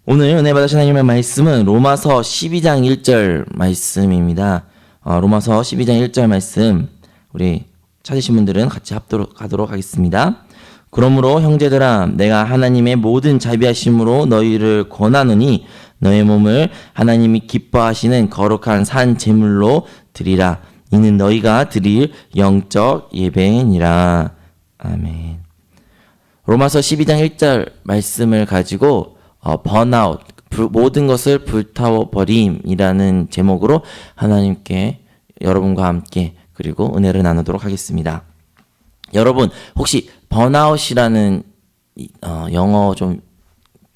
오늘 은혜 받으신 하나님의 말씀은 로마서 12장 1절 말씀입니다. 로마서 12장 1절 말씀 우리 찾으신 분들은 같이 가도록 하겠습니다. 그러므로 형제들아 내가 하나님의 모든 자비하심으로 너희를 권하노니 너의 몸을 하나님이 기뻐하시는 거룩한 산 제물로 드리라. 이는 너희가 드릴 영적 예배니라. 아멘. 로마서 12장 1절 말씀을 가지고 번아웃, 모든 것을 불타워버림이라는 제목으로 하나님께 여러분과 함께 그리고 은혜를 나누도록 하겠습니다. 여러분 혹시 번아웃이라는 영어 좀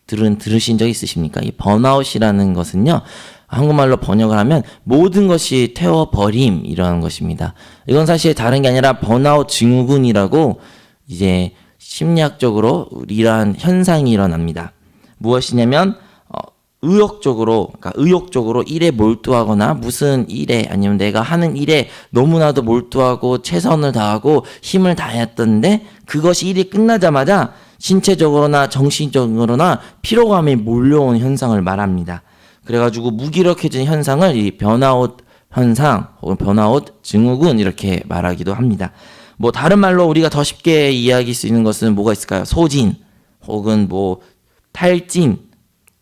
들으신 적 있으십니까? 이 번아웃이라는 것은요, 한국말로 번역을 하면 모든 것이 태워버림이라는 것입니다. 이건 사실 다른 게 아니라 번아웃 증후군이라고 이제 심리학적으로 이러한 현상이 일어납니다. 무엇이냐면 의욕적으로 일에 몰두하거나 무슨 일에 아니면 내가 하는 일에 너무나도 몰두하고 최선을 다하고 힘을 다했던데 그것이 일이 끝나자마자 신체적으로나 정신적으로나 피로감이 몰려온 현상을 말합니다. 그래가지고 무기력해진 현상을 이 번아웃 현상 혹은 번아웃 증후군 이렇게 말하기도 합니다. 뭐 다른 말로 우리가 더 쉽게 이해할 수 있는 것은 뭐가 있을까요? 소진 혹은 뭐 탈진,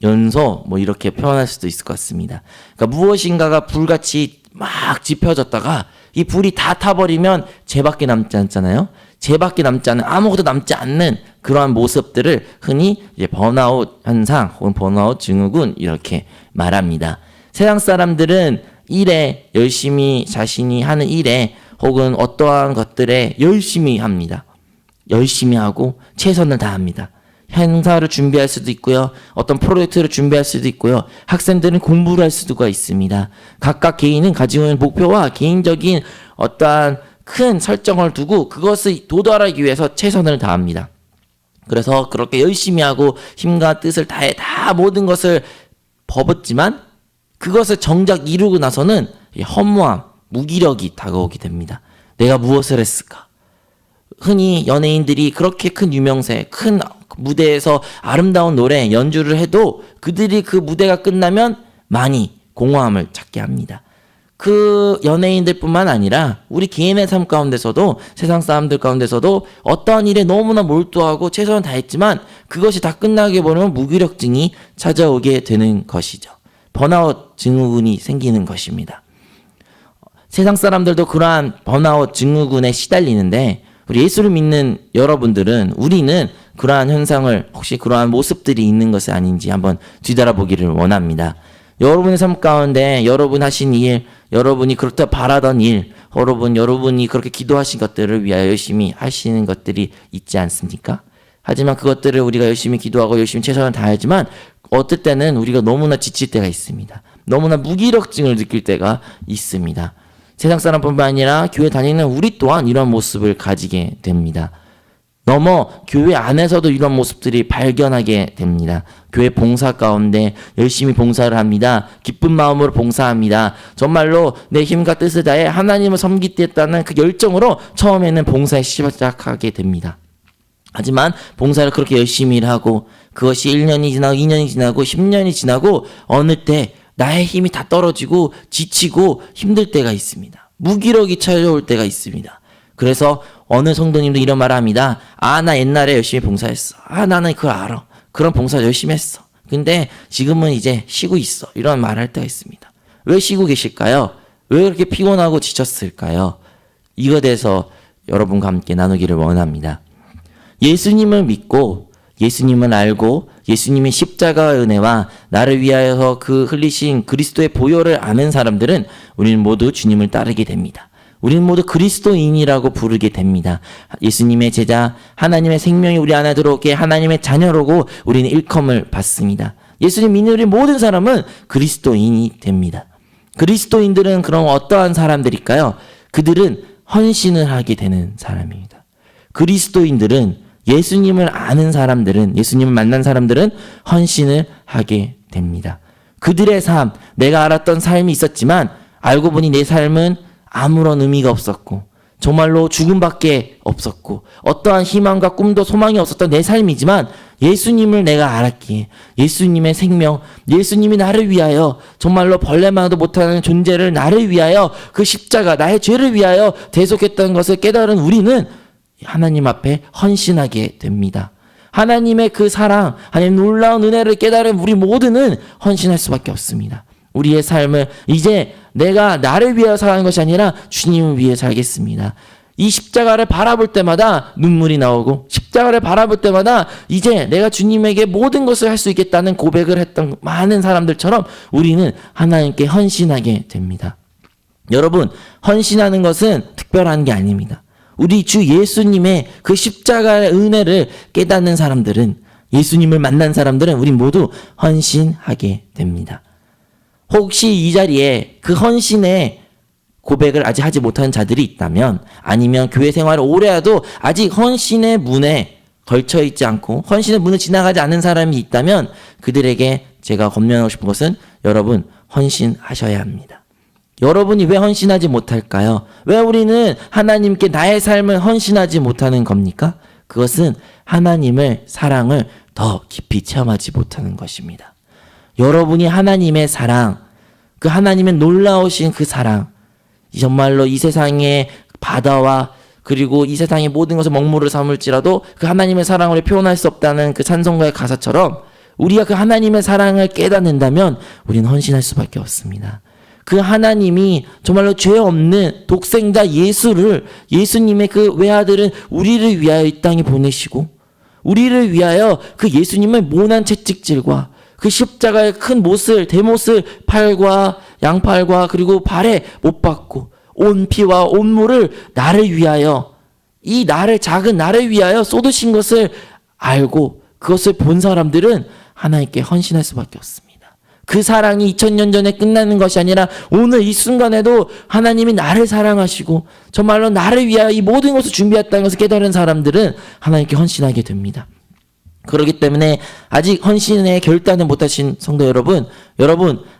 연소 뭐 이렇게 표현할 수도 있을 것 같습니다. 그러니까 무엇인가가 불같이 막 지펴졌다가 이 불이 다 타버리면 쟤밖에 남지 않잖아요. 쟤밖에 남지 않은 아무것도 남지 않는 그러한 모습들을 흔히 이제 번아웃 현상 혹은 번아웃 증후군 이렇게 말합니다. 세상 사람들은 일에 열심히 자신이 하는 일에 혹은 어떠한 것들에 열심히 합니다. 열심히 하고 최선을 다합니다. 행사를 준비할 수도 있고요. 어떤 프로젝트를 준비할 수도 있고요. 학생들은 공부를 할 수가 있습니다. 각각 개인은 가지고 있는 목표와 개인적인 어떠한 큰 설정을 두고 그것을 도달하기 위해서 최선을 다합니다. 그래서 그렇게 열심히 하고 힘과 뜻을 다해 다 모든 것을 퍼붓지만 그것을 정작 이루고 나서는 허무함, 무기력이 다가오게 됩니다. 내가 무엇을 했을까? 흔히 연예인들이 그렇게 큰 유명세, 큰 무대에서 아름다운 노래 연주를 해도 그들이 그 무대가 끝나면 많이 공허함을 찾게 합니다. 그 연예인들뿐만 아니라 우리 개인의 삶 가운데서도 세상 사람들 가운데서도 어떠한 일에 너무나 몰두하고 최선을 다했지만 그것이 다 끝나게 보면 무기력증이 찾아오게 되는 것이죠. 번아웃 증후군이 생기는 것입니다. 세상 사람들도 그러한 번아웃 증후군에 시달리는데 우리 예수를 믿는 여러분들은 우리는 그러한 현상을 혹시 그러한 모습들이 있는 것이 아닌지 한번 뒤돌아보기를 원합니다. 여러분의 삶 가운데 여러분 하신 일, 여러분이 그렇다 바라던 일, 여러분이 그렇게 기도하신 것들을 위하여 열심히 하시는 것들이 있지 않습니까? 하지만 그것들을 우리가 열심히 기도하고 열심히 최선을 다하지만 어떨 때는 우리가 너무나 지칠 때가 있습니다. 너무나 무기력증을 느낄 때가 있습니다. 세상 사람뿐만 아니라 교회 다니는 우리 또한 이런 모습을 가지게 됩니다. 교회 안에서도 이런 모습들이 발견하게 됩니다. 교회 봉사 가운데 열심히 봉사를 합니다. 기쁜 마음으로 봉사합니다. 정말로 내 힘과 뜻을 다해 하나님을 섬기겠다는 그 열정으로 처음에는 봉사에 시작하게 됩니다. 하지만 봉사를 그렇게 열심히 일하고 그것이 1년이 지나고 2년이 지나고 10년이 지나고 어느 때 나의 힘이 다 떨어지고 지치고 힘들 때가 있습니다. 무기력이 찾아올 때가 있습니다. 그래서 어느 성도님도 이런 말을 합니다. 나 옛날에 열심히 봉사했어. 나는 그걸 알아. 그런 봉사 열심히 했어. 근데 지금은 이제 쉬고 있어. 이런 말을 할 때가 있습니다. 왜 쉬고 계실까요? 왜 그렇게 피곤하고 지쳤을까요? 이거에 대해서 여러분과 함께 나누기를 원합니다. 예수님을 믿고 예수님을 알고 예수님의 십자가의 은혜와 나를 위하여 그 흘리신 그리스도의 보혈을 아는 사람들은 우리는 모두 주님을 따르게 됩니다. 우리는 모두 그리스도인이라고 부르게 됩니다. 예수님의 제자, 하나님의 생명이 우리 안에 들어오게 하나님의 자녀로고 우리는 일컴을 받습니다. 예수님 믿는 우리 모든 사람은 그리스도인이 됩니다. 그리스도인들은 그럼 어떠한 사람들일까요? 그들은 헌신을 하게 되는 사람입니다. 그리스도인들은 예수님을 아는 사람들은, 예수님을 만난 사람들은 헌신을 하게 됩니다. 그들의 삶, 내가 알았던 삶이 있었지만 알고 보니 내 삶은 아무런 의미가 없었고 정말로 죽음밖에 없었고 어떠한 희망과 꿈도 소망이 없었던 내 삶이지만 예수님을 내가 알았기에, 예수님의 생명, 예수님이 나를 위하여 정말로 벌레만도 못하는 존재를 나를 위하여 그 십자가, 나의 죄를 위하여 대속했다는 것을 깨달은 우리는 하나님 앞에 헌신하게 됩니다. 하나님의 그 사랑, 하나님 놀라운 은혜를 깨달은 우리 모두는 헌신할 수밖에 없습니다. 우리의 삶을 이제 내가 나를 위하여 살아가는 것이 아니라 주님을 위해 살겠습니다. 이 십자가를 바라볼 때마다 눈물이 나오고, 십자가를 바라볼 때마다 이제 내가 주님에게 모든 것을 할 수 있겠다는 고백을 했던 많은 사람들처럼 우리는 하나님께 헌신하게 됩니다. 여러분, 헌신하는 것은 특별한 게 아닙니다. 우리 주 예수님의 그 십자가의 은혜를 깨닫는 사람들은, 예수님을 만난 사람들은 우리 모두 헌신하게 됩니다. 혹시 이 자리에 그 헌신의 고백을 아직 하지 못한 자들이 있다면, 아니면 교회 생활을 오래 해도 아직 헌신의 문에 걸쳐 있지 않고 헌신의 문을 지나가지 않은 사람이 있다면, 그들에게 제가 권면하고 싶은 것은 여러분, 헌신하셔야 합니다. 여러분이 왜 헌신하지 못할까요? 왜 우리는 하나님께 나의 삶을 헌신하지 못하는 겁니까? 그것은 하나님의 사랑을 더 깊이 체험하지 못하는 것입니다. 여러분이 하나님의 사랑, 그 하나님의 놀라우신 그 사랑, 정말로 이 세상의 바다와 그리고 이 세상의 모든 것을 먹물을 삼을지라도 그 하나님의 사랑을 표현할 수 없다는 그 찬송가의 가사처럼, 우리가 그 하나님의 사랑을 깨닫는다면 우리는 헌신할 수밖에 없습니다. 그 하나님이 정말로 죄 없는 독생자 예수님의 그 외아들은 우리를 위하여 이 땅에 보내시고, 우리를 위하여 그 예수님의 모난 채찍질과 그 십자가의 큰 못을, 대못을 팔과 양팔과 그리고 발에 못 박고 온 피와 온 물을 나를 위하여, 이 나를, 작은 나를 위하여 쏟으신 것을 알고 그것을 본 사람들은 하나님께 헌신할 수밖에 없습니다. 그 사랑이 2000년 전에 끝나는 것이 아니라 오늘 이 순간에도 하나님이 나를 사랑하시고 정말로 나를 위하여 이 모든 것을 준비했다는 것을 깨달은 사람들은 하나님께 헌신하게 됩니다. 그렇기 때문에 아직 헌신의 결단을 못하신 성도 여러분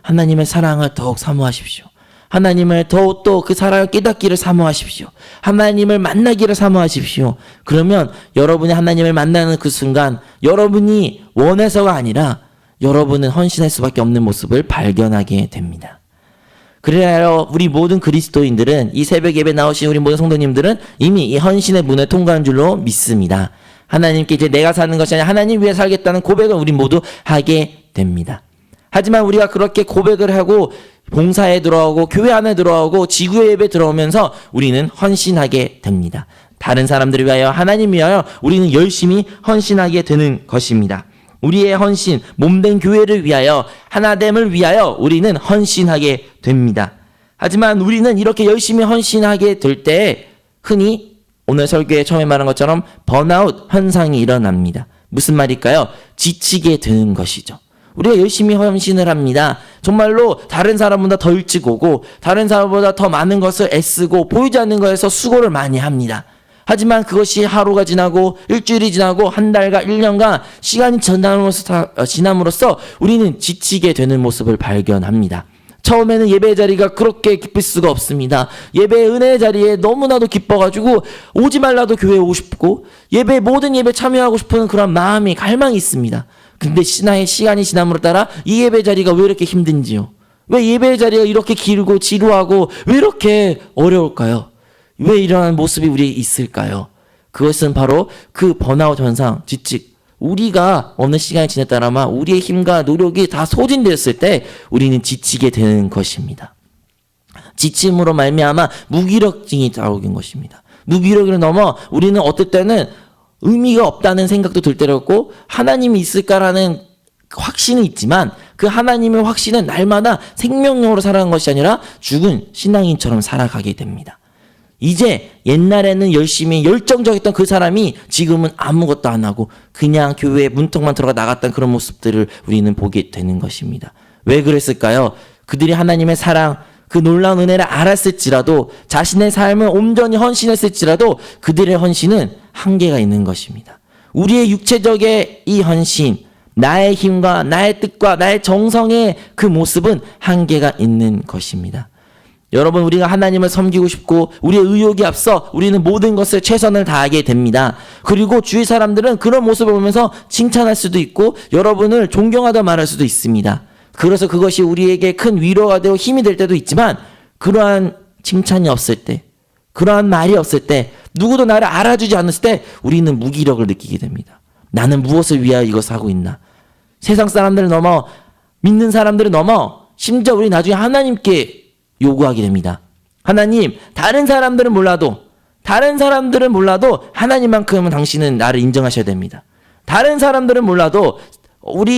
하나님의 사랑을 더욱 사모하십시오. 하나님을 더욱 또 그 사랑을 깨닫기를 사모하십시오. 하나님을 만나기를 사모하십시오. 그러면 여러분이 하나님을 만나는 그 순간 여러분이 원해서가 아니라 여러분은 헌신할 수밖에 없는 모습을 발견하게 됩니다. 그래야 우리 모든 그리스도인들은, 이 새벽 예배 나오신 우리 모든 성도님들은 이미 이 헌신의 문을 통과한 줄로 믿습니다. 하나님께 이제 내가 사는 것이 아니라 하나님 위해 살겠다는 고백을 우리 모두 하게 됩니다. 하지만 우리가 그렇게 고백을 하고 봉사에 들어오고 교회 안에 들어오고 지구의 예배 들어오면서 우리는 헌신하게 됩니다. 다른 사람들을 위하여, 하나님 위하여 우리는 열심히 헌신하게 되는 것입니다. 우리의 헌신, 몸된 교회를 위하여, 하나됨을 위하여 우리는 헌신하게 됩니다. 하지만 우리는 이렇게 열심히 헌신하게 될 때 흔히 오늘 설교에 처음에 말한 것처럼 번아웃 현상이 일어납니다. 무슨 말일까요? 지치게 되는 것이죠. 우리가 열심히 헌신을 합니다. 정말로 다른 사람보다 더 일찍 오고 다른 사람보다 더 많은 것을 애쓰고 보이지 않는 것에서 수고를 많이 합니다. 하지만 그것이 하루가 지나고 일주일이 지나고 한 달과 1년간 시간이 지남으로써 우리는 지치게 되는 모습을 발견합니다. 처음에는 예배 자리가 그렇게 기쁠 수가 없습니다. 예배 은혜의 자리에 너무나도 기뻐가지고 오지 말라도 교회에 오고 싶고 모든 예배 참여하고 싶은 그런 마음이, 갈망이 있습니다. 근데 신앙의 시간이 지남으로 따라 이 예배 자리가 왜 이렇게 힘든지요? 왜 예배 자리가 이렇게 길고 지루하고 왜 이렇게 어려울까요? 왜 이러한 모습이 우리에 있을까요? 그것은 바로 그 번아웃 현상, 지치. 우리가 어느 시간이 지났다라면 우리의 힘과 노력이 다 소진되었을 때 우리는 지치게 되는 것입니다. 지침으로 말미암아 무기력증이 나오는 것입니다. 무기력을 넘어 우리는 어떨 때는 의미가 없다는 생각도 들 때가 있고, 하나님이 있을까라는 확신은 있지만 그 하나님의 확신은 날마다 생명력으로 살아가는 것이 아니라 죽은 신앙인처럼 살아가게 됩니다. 이제 옛날에는 열심히 열정적이었던 그 사람이 지금은 아무것도 안 하고 그냥 교회에 문턱만 들어가 나갔던 그런 모습들을 우리는 보게 되는 것입니다. 왜 그랬을까요? 그들이 하나님의 사랑, 그 놀라운 은혜를 알았을지라도, 자신의 삶을 온전히 헌신했을지라도 그들의 헌신은 한계가 있는 것입니다. 우리의 육체적인 이 헌신, 나의 힘과 나의 뜻과 나의 정성의 그 모습은 한계가 있는 것입니다. 여러분, 우리가 하나님을 섬기고 싶고 우리의 의욕이 앞서 우리는 모든 것을 최선을 다하게 됩니다. 그리고 주위 사람들은 그런 모습을 보면서 칭찬할 수도 있고 여러분을 존경하다 말할 수도 있습니다. 그래서 그것이 우리에게 큰 위로가 되고 힘이 될 때도 있지만, 그러한 칭찬이 없을 때, 그러한 말이 없을 때, 누구도 나를 알아주지 않았을 때 우리는 무기력을 느끼게 됩니다. 나는 무엇을 위하여 이것을 하고 있나? 세상 사람들을 넘어, 믿는 사람들을 넘어 심지어 우리 나중에 하나님께 요구하게 됩니다. 하나님, 다른 사람들은 몰라도 하나님만큼은 당신은 나를 인정하셔야 됩니다. 다른 사람들은 몰라도,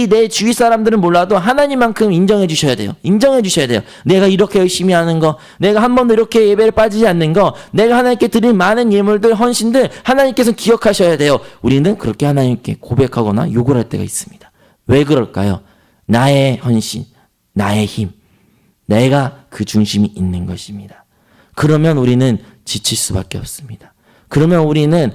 내 주위 사람들은 몰라도 하나님만큼 인정해 주셔야 돼요. 인정해 주셔야 돼요. 내가 이렇게 열심히 하는 거, 내가 한 번도 이렇게 예배를 빠지지 않는 거, 내가 하나님께 드린 많은 예물들, 헌신들 하나님께서 기억하셔야 돼요. 우리는 그렇게 하나님께 고백하거나 요구를 할 때가 있습니다. 왜 그럴까요? 나의 헌신, 나의 힘, 내가 그 중심이 있는 것입니다. 그러면 우리는 지칠 수밖에 없습니다. 그러면 우리는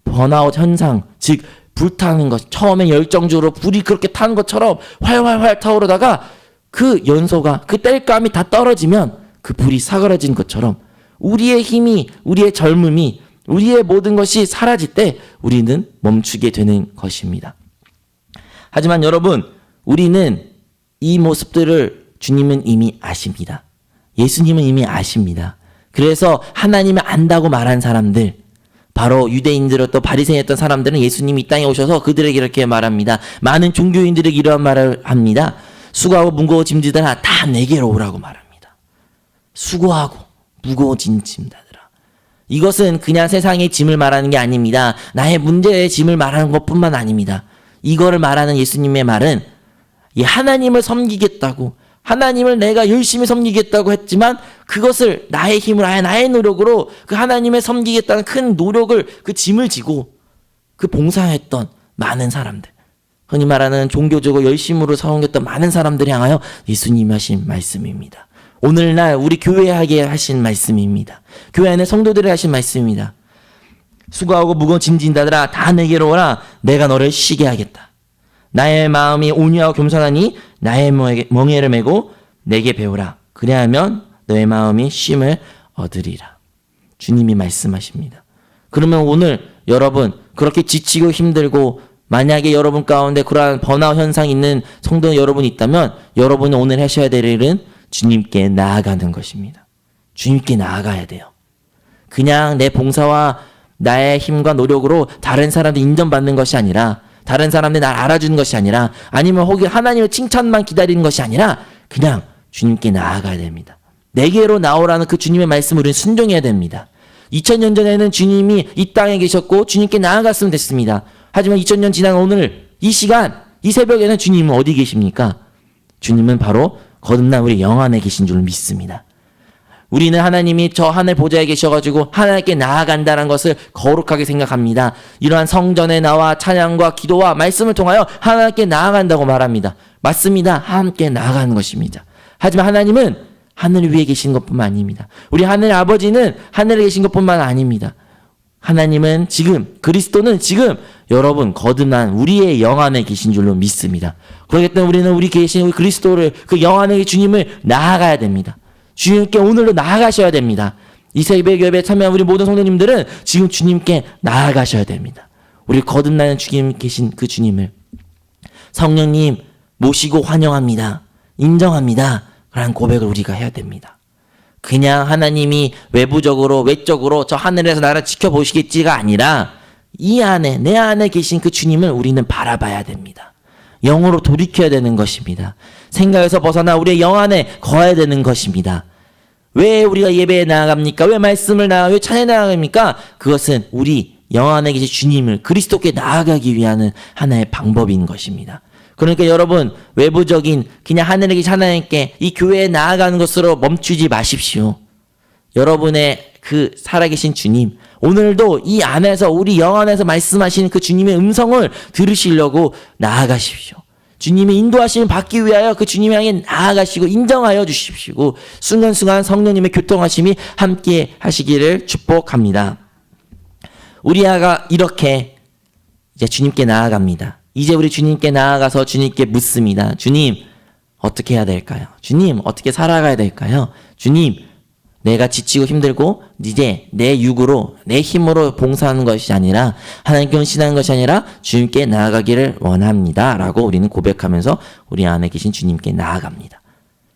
번아웃 현상, 즉 불타는 것, 처음에 열정적으로 불이 그렇게 타는 것처럼 활활활 타오르다가 그 연소가, 그 땔감이 다 떨어지면 그 불이 사그라진 것처럼 우리의 힘이, 우리의 젊음이, 우리의 모든 것이 사라질 때 우리는 멈추게 되는 것입니다. 하지만 여러분, 우리는 이 모습들을 주님은 이미 아십니다. 예수님은 이미 아십니다. 그래서 하나님을 안다고 말한 사람들, 바로 유대인들, 또 바리새인이었던 사람들은 예수님이 이 땅에 오셔서 그들에게 이렇게 말합니다. 많은 종교인들에게 이러한 말을 합니다. 수고하고 무거워 짐지들아, 다 내게로 오라고 말합니다. 수고하고 무거워진 짐자들아. 이것은 그냥 세상의 짐을 말하는 게 아닙니다. 나의 문제의 짐을 말하는 것뿐만 아닙니다. 이거를 말하는 예수님의 말은 이 하나님을 섬기겠다고, 하나님을 내가 열심히 섬기겠다고 했지만 그것을 나의 힘으로, 나의 노력으로 그 하나님을 섬기겠다는 큰 노력을, 그 짐을 지고 그 봉사했던 많은 사람들, 흔히 말하는 종교적으로 열심으로 섬겼던 많은 사람들을 향하여 예수님이 하신 말씀입니다. 오늘날 우리 교회에게 하신 말씀입니다. 교회 안에 성도들에게 하신 말씀입니다. 수고하고 무거운 짐진다들아, 다 내게로 오라. 내가 너를 쉬게 하겠다. 나의 마음이 온유하고 겸손하니 나의 멍에를 메고 내게 배우라. 그래야면 너의 마음이 쉼을 얻으리라. 주님이 말씀하십니다. 그러면 오늘 여러분, 그렇게 지치고 힘들고 만약에 여러분 가운데 그러한 번아웃 현상이 있는 성도 여러분이 있다면 여러분이 오늘 하셔야 될 일은 주님께 나아가는 것입니다. 주님께 나아가야 돼요. 그냥 내 봉사와 나의 힘과 노력으로 다른 사람들 인정받는 것이 아니라, 다른 사람들이 날 알아주는 것이 아니라, 아니면 혹시 하나님의 칭찬만 기다리는 것이 아니라 그냥 주님께 나아가야 됩니다. 내게로 나오라는 그 주님의 말씀을 우리는 순종해야 됩니다. 2000년 전에는 주님이 이 땅에 계셨고 주님께 나아갔으면 됐습니다. 하지만 2000년 지난 오늘 이 시간, 이 새벽에는 주님은 어디 계십니까? 주님은 바로 거듭난 우리 영 안에 계신 줄 믿습니다. 우리는 하나님이 저 하늘 보좌에 계셔가지고 하나님께 나아간다는 것을 거룩하게 생각합니다. 이러한 성전에 나와 찬양과 기도와 말씀을 통하여 하나님께 나아간다고 말합니다. 맞습니다. 함께 나아가는 것입니다. 하지만 하나님은 하늘 위에 계신 것뿐만 아닙니다. 우리 하늘 아버지는 하늘에 계신 것뿐만 아닙니다. 하나님은 지금, 그리스도는 지금 여러분 거듭난 우리의 영 안에 계신 줄로 믿습니다. 그렇기 때문에 우리는 우리 계신 우리 그리스도를, 그 영 안에 주님을 나아가야 됩니다. 주님께 오늘도 나아가셔야 됩니다. 이 새벽 예배에 참여한 우리 모든 성도님들은 지금 주님께 나아가셔야 됩니다. 우리 거듭나는 주님 계신 그 주님을 성령님 모시고 환영합니다. 인정합니다. 그런 고백을 우리가 해야 됩니다. 그냥 하나님이 외부적으로, 외적으로 저 하늘에서 나를 지켜보시겠지가 아니라 이 안에, 내 안에 계신 그 주님을 우리는 바라봐야 됩니다. 영으로 돌이켜야 되는 것입니다. 생각에서 벗어나 우리의 영 안에 거해야 되는 것입니다. 왜 우리가 예배에 나아갑니까? 왜 말씀을 왜 찬양에 나아갑니까? 그것은 우리 영 안에 계신 주님을, 그리스도께 나아가기 위한 하나의 방법인 것입니다. 그러니까 여러분, 외부적인 그냥 하늘에 계신 하나님께, 이 교회에 나아가는 것으로 멈추지 마십시오. 여러분의 그 살아계신 주님, 오늘도 이 안에서, 우리 영 안에서 말씀하시는 그 주님의 음성을 들으시려고 나아가십시오. 주님의 인도하심을 받기 위하여 그 주님 향해 나아가시고 인정하여 주십시오. 순간순간 성령님의 교통하심이 함께 하시기를 축복합니다. 우리 아가 이렇게 이제 주님께 나아갑니다. 이제 우리 주님께 나아가서 주님께 묻습니다. 주님, 어떻게 해야 될까요? 주님, 어떻게 살아가야 될까요? 주님, 내가 지치고 힘들고 이제 내 육으로 내 힘으로 봉사하는 것이 아니라 하나님께 헌신하는 것이 아니라 주님께 나아가기를 원합니다 라고 우리는 고백하면서 우리 안에 계신 주님께 나아갑니다.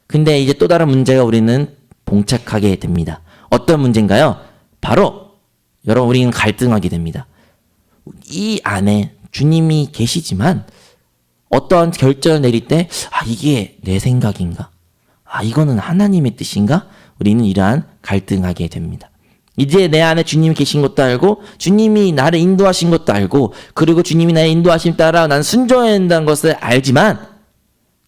근데 이제 또 다른 문제가 우리는 봉착하게 됩니다. 어떤 문제인가요? 바로 여러분 우리는 갈등하게 됩니다. 이 안에 주님이 계시지만 어떠한 결정을 내릴 때 이게 내 생각인가? 이거는 하나님의 뜻인가? 우리는 이러한 갈등하게 됩니다. 이제 내 안에 주님이 계신 것도 알고 주님이 나를 인도하신 것도 알고 그리고 주님이 나의 인도하심 따라 나는 순종해야 한다는 것을 알지만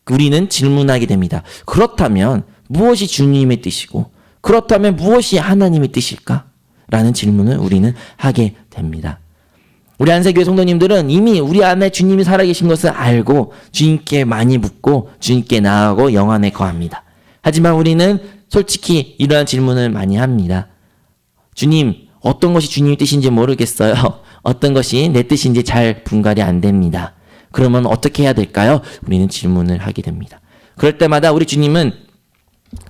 우리는 질문하게 됩니다. 그렇다면 무엇이 주님의 뜻이고 그렇다면 무엇이 하나님의 뜻일까? 라는 질문을 우리는 하게 됩니다. 우리 안세교회 성도님들은 이미 우리 안에 주님이 살아계신 것을 알고 주님께 많이 묻고 주님께 나아가고 영안에 거합니다. 하지만 우리는 솔직히 이러한 질문을 많이 합니다. 주님, 어떤 것이 주님의 뜻인지 모르겠어요. 어떤 것이 내 뜻인지 잘 분갈이 안 됩니다. 그러면 어떻게 해야 될까요? 우리는 질문을 하게 됩니다. 그럴 때마다 우리 주님은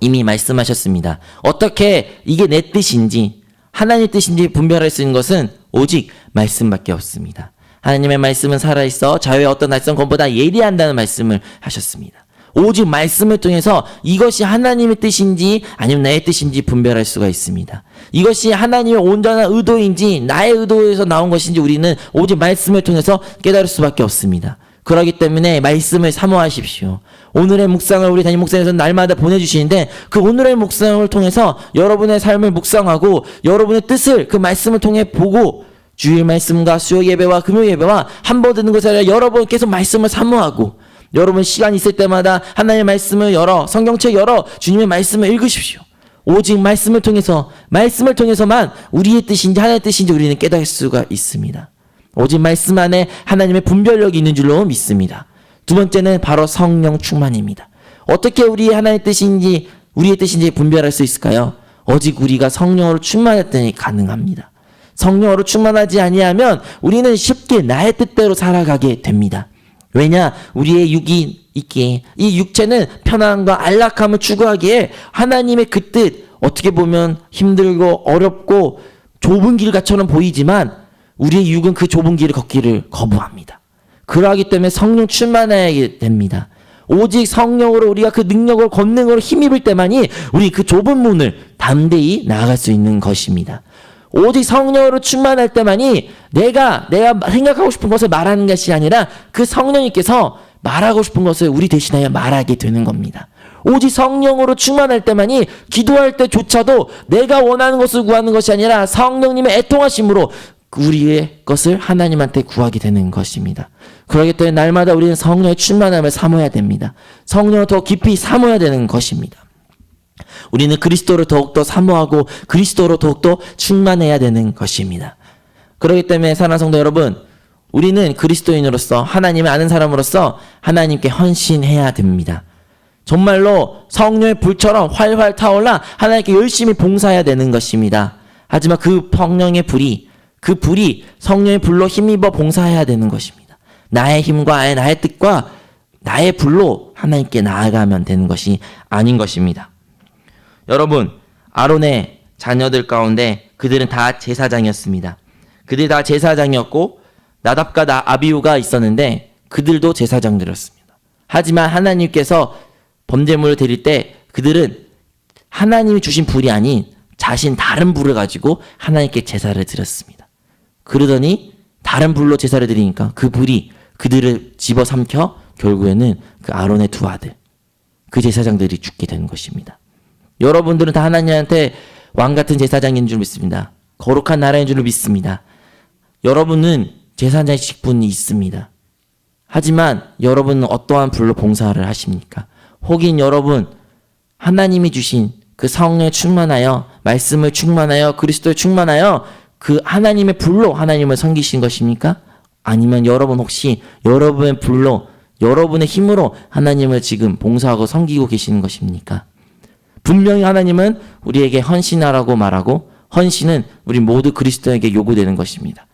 이미 말씀하셨습니다. 어떻게 이게 내 뜻인지 하나님의 뜻인지 분별할 수 있는 것은 오직 말씀밖에 없습니다. 하나님의 말씀은 살아있어 자유의 어떤 날선 것보다 예리한다는 말씀을 하셨습니다. 오직 말씀을 통해서 이것이 하나님의 뜻인지 아니면 나의 뜻인지 분별할 수가 있습니다. 이것이 하나님의 온전한 의도인지 나의 의도에서 나온 것인지 우리는 오직 말씀을 통해서 깨달을 수밖에 없습니다. 그렇기 때문에 말씀을 사모하십시오. 오늘의 묵상을 우리 담임 목사님께서 날마다 보내주시는데 그 오늘의 묵상을 통해서 여러분의 삶을 묵상하고 여러분의 뜻을 그 말씀을 통해 보고 주일 말씀과 수요 예배와 금요 예배와 한 번 듣는 것이 아니라 여러 번 계속 말씀을 사모하고 여러분 시간 있을 때마다 하나님의 말씀을 열어 성경책 열어 주님의 말씀을 읽으십시오. 오직 말씀을 통해서만 우리의 뜻인지 하나님의 뜻인지 우리는 깨달을 수가 있습니다. 오직 말씀 안에 하나님의 분별력이 있는 줄로 믿습니다. 두 번째는 바로 성령 충만입니다. 어떻게 우리의 하나님의 뜻인지 우리의 뜻인지 분별할 수 있을까요? 오직 우리가 성령으로 충만했더니 가능합니다. 성령으로 충만하지 아니하면 우리는 쉽게 나의 뜻대로 살아가게 됩니다. 왜냐? 우리의 육이 있기에 이 육체는 편안함과 안락함을 추구하기에 하나님의 그 뜻 어떻게 보면 힘들고 어렵고 좁은 길같처럼 보이지만 우리의 육은 그 좁은 길을 걷기를 거부합니다. 그러하기 때문에 성령 충만해야 됩니다. 오직 성령으로 우리가 그 능력을 권능으로 힘입을 때만이 우리 그 좁은 문을 담대히 나아갈 수 있는 것입니다. 오직 성령으로 충만할 때만이 내가 생각하고 싶은 것을 말하는 것이 아니라 그 성령님께서 말하고 싶은 것을 우리 대신하여 말하게 되는 겁니다. 오직 성령으로 충만할 때만이 기도할 때조차도 내가 원하는 것을 구하는 것이 아니라 성령님의 애통하심으로 우리의 것을 하나님한테 구하게 되는 것입니다. 그렇기 때문에 날마다 우리는 성령의 충만함을 사모해야 됩니다. 성령을 더 깊이 사모해야 되는 것입니다. 우리는 그리스도를 더욱더 사모하고 그리스도로 더욱더 충만해야 되는 것입니다. 그렇기 때문에 사랑하는 성도 여러분, 우리는 그리스도인으로서 하나님을 아는 사람으로서 하나님께 헌신해야 됩니다. 정말로 성령의 불처럼 활활 타올라 하나님께 열심히 봉사해야 되는 것입니다. 하지만 그 성령의 불이 성령의 불로 힘입어 봉사해야 되는 것입니다. 나의 힘과 나의 뜻과 나의 불로 하나님께 나아가면 되는 것이 아닌 것입니다. 여러분, 아론의 자녀들 가운데 그들은 다 제사장이었습니다. 그들이 다 제사장이었고 나답과 아비후가 있었는데 그들도 제사장들이었습니다. 하지만 하나님께서 번제물을 드릴 때 그들은 하나님이 주신 불이 아닌 자신 다른 불을 가지고 하나님께 제사를 드렸습니다. 그러더니 다른 불로 제사를 드리니까 그 불이 그들을 집어삼켜 결국에는 그 아론의 두 아들, 그 제사장들이 죽게 되는 것입니다. 여러분들은 다 하나님한테 왕같은 제사장인 줄 믿습니다. 거룩한 나라인 줄 믿습니다. 여러분은 제사장의 직분이 있습니다. 하지만 여러분은 어떠한 불로 봉사를 하십니까? 혹은 여러분 하나님이 주신 그 성령에 충만하여 말씀을 충만하여 그리스도에 충만하여 그 하나님의 불로 하나님을 섬기신 것입니까? 아니면 여러분 혹시 여러분의 불로 여러분의 힘으로 하나님을 지금 봉사하고 섬기고 계시는 것입니까? 분명히 하나님은 우리에게 헌신하라고 말하고 헌신은 우리 모두 그리스도에게 요구되는 것입니다.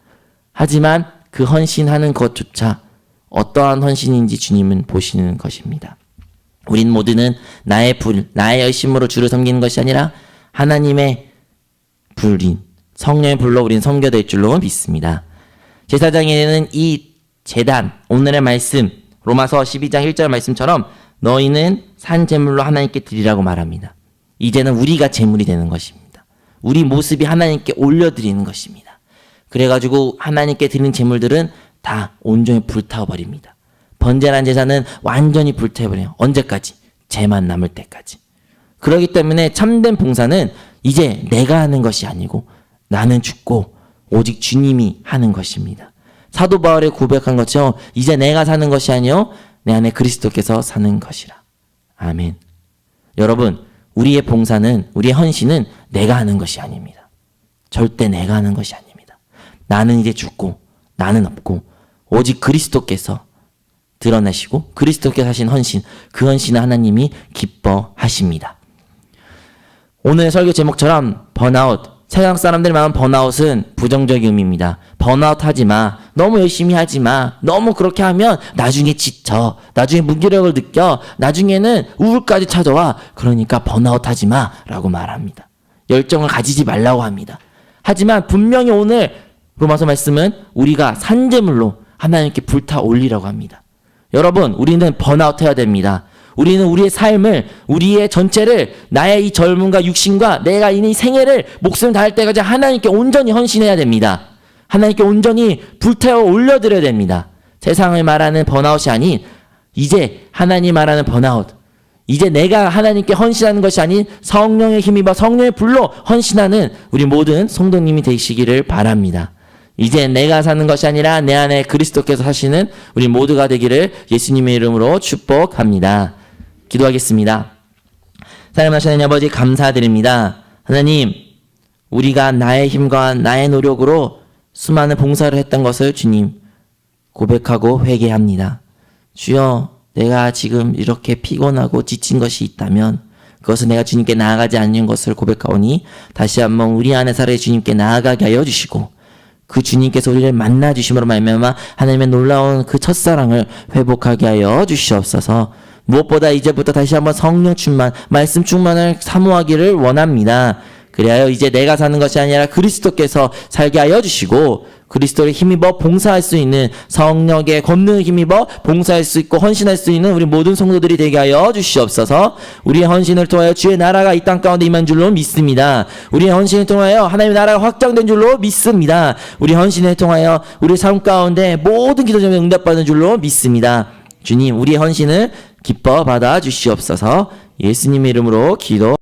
하지만 그 헌신하는 것조차 어떠한 헌신인지 주님은 보시는 것입니다. 우린 모두는 나의 열심으로 주를 섬기는 것이 아니라 하나님의 불인 성령의 불로 우린 섬겨될 줄로 믿습니다. 제사장에는 이 제단, 오늘의 말씀 로마서 12장 1절 말씀처럼 너희는 산 제물로 하나님께 드리라고 말합니다. 이제는 우리가 제물이 되는 것입니다. 우리 모습이 하나님께 올려드리는 것입니다. 그래가지고 하나님께 드리는 제물들은 다 온전히 불타버립니다. 번제란 제사는 완전히 불태워버려요. 언제까지? 죄만 남을 때까지. 그렇기 때문에 참된 봉사는 이제 내가 하는 것이 아니고 나는 죽고 오직 주님이 하는 것입니다. 사도 바울이 고백한 것처럼 이제 내가 사는 것이 아니요 내 안에 그리스도께서 사는 것이라. 아멘. 여러분, 우리의 봉사는, 우리의 헌신은 내가 하는 것이 아닙니다. 절대 내가 하는 것이 아닙니다. 나는 이제 죽고 나는 없고 오직 그리스도께서 드러내시고 그리스도께서 하신 헌신, 그 헌신을 하나님이 기뻐하십니다. 오늘 설교 제목처럼 번아웃, 세상 사람들이 말하는 번아웃은 부정적인 의미입니다. 번아웃 하지 마. 너무 열심히 하지 마. 너무 그렇게 하면 나중에 지쳐. 나중에 무기력을 느껴. 나중에는 우울까지 찾아와. 그러니까 번아웃 하지 마. 라고 말합니다. 열정을 가지지 말라고 합니다. 하지만 분명히 오늘 로마서 말씀은 우리가 산제물로 하나님께 불타 올리라고 합니다. 여러분, 우리는 번아웃 해야 됩니다. 우리는 우리의 삶을, 우리의 전체를, 나의 이 젊음과 육신과 내가 이 생애를 목숨 다할 때까지 하나님께 온전히 헌신해야 됩니다. 하나님께 온전히 불태워 올려드려야 됩니다. 세상을 말하는 번아웃이 아닌 이제 하나님 말하는 번아웃, 이제 내가 하나님께 헌신하는 것이 아닌 성령의 힘입어 성령의 불로 헌신하는 우리 모든 성도님이 되시기를 바랍니다. 이제 내가 사는 것이 아니라 내 안에 그리스도께서 사시는 우리 모두가 되기를 예수님의 이름으로 축복합니다. 기도하겠습니다. 사랑하시는 하나님 아버지, 감사드립니다. 하나님, 우리가 나의 힘과 나의 노력으로 수많은 봉사를 했던 것을 주님 고백하고 회개합니다. 주여, 내가 지금 이렇게 피곤하고 지친 것이 있다면 그것은 내가 주님께 나아가지 않는 것을 고백하오니 다시 한번 우리 안에 살아 주님께 나아가게 하여 주시고 그 주님께서 우리를 만나 주심으로 말미암아 하나님의 놀라운 그 첫사랑을 회복하게 하여 주시옵소서. 무엇보다 이제부터 다시 한번 성령 충만, 말씀 충만을 사모하기를 원합니다. 그리하여 이제 내가 사는 것이 아니라 그리스도께서 살게 하여 주시고 그리스도를 힘입어 봉사할 수 있는, 성령의 권능을 힘입어 봉사할 수 있고 헌신할 수 있는 우리 모든 성도들이 되게 하여 주시옵소서. 우리의 헌신을 통하여 주의 나라가 이 땅 가운데 임한 줄로 믿습니다. 우리의 헌신을 통하여 하나님의 나라가 확장된 줄로 믿습니다. 우리 헌신을 통하여 우리 삶 가운데 모든 기도 제목에 응답받는 줄로 믿습니다. 주님, 우리의 헌신을 기뻐 받아 주시옵소서. 예수님의 이름으로 기도